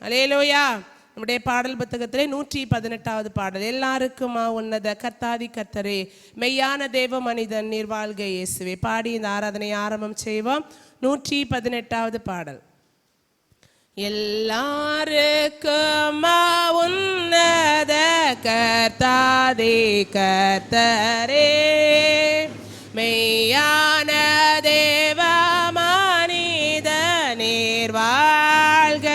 அல்லேலூயா. நம்முடைய பாடல் புத்தகத்திலே 118வது பாடல். எல்லாருக்குமா உன்னத கர்த்தாதி கர்த்தரே மெய்யான தேவ மனிதன் நீர் வாழ்க இயேசுவே. பாடி இந்த ஆராதனை ஆரம்பம் செய்வோம். 118வது பாடல். எல்லாருக்குமா உன்னத கர்த்தாதி கர்த்தரே மெய்யான தேவ மனித நீர் வாழ்க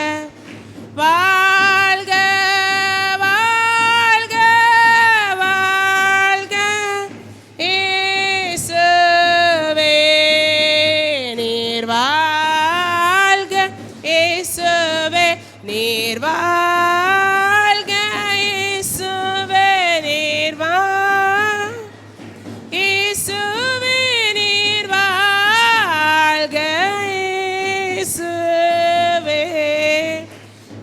வாழ்க வாழ்க வாழ்க இயேசுவே நீர் வாழ்க இயேசுவே நீர் வாழ்க இயேசுவே நீர் இயேசுவே நீர் வாழ்க இயேசுவே.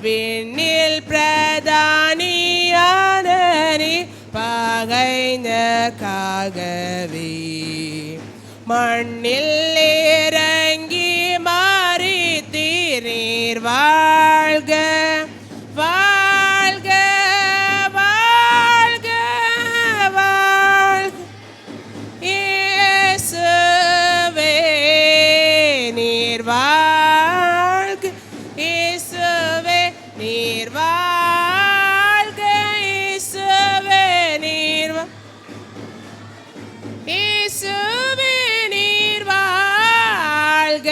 விண்ணில் பிரதானியான நீர் பகைந்த காகவே மண்ணில் இறங்கி மரித்தீர் நீர் வாழ்க வாழ்க வாழ்க வாழ்க இயேசுவே நீர் வாழ்க இயேசுவே நீர் வாழ்க இயேசுவே நீர் இயேசுவே நீர் வாழ்க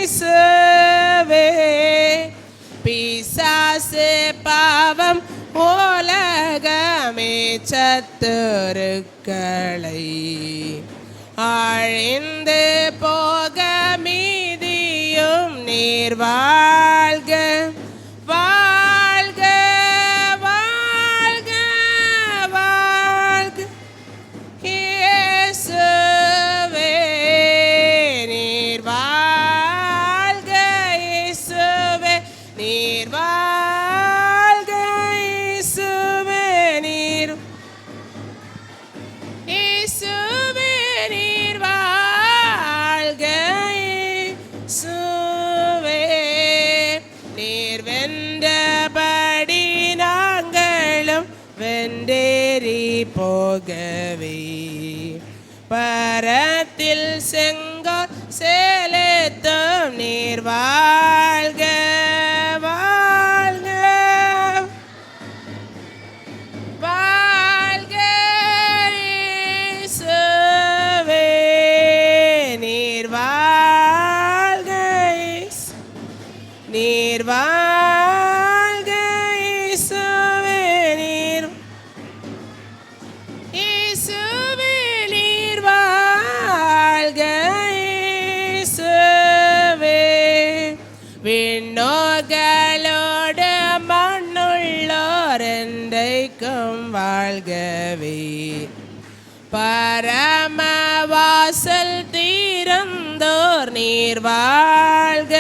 இயேசுவே. பிசாசு பாவம் உலகமே சத்துருக்களை அழிந்து போக மீதியும் நீர் வாழ்க வாழ்க வாழ்க வாழ்க இயேசுவே நீர் வாழ்க இயேசுவே நீர் வாழ்க இயேசுவே நீர் இயேசுவே நீர் வாழ்க இயேசுவே. நீர் வென்றபடி நாங்களும் வென்றேறி போகவே பரத்தில் செங்கோல் செலுத்தும் நீர் வாழ்க வாழ்க வாழ்க இயேசுவே நீர் வாழ்க நீர் வாழ்க இயேசுவே நீர் இயேசுவே நீர் வாழ்க இயேசுவே. விண்ணோர்களோடு மண்ணுள்ளோர் என்றைக்கும் வாழ்கவே பரம வாசல் தீரந்தோர் நீர் வாழ்க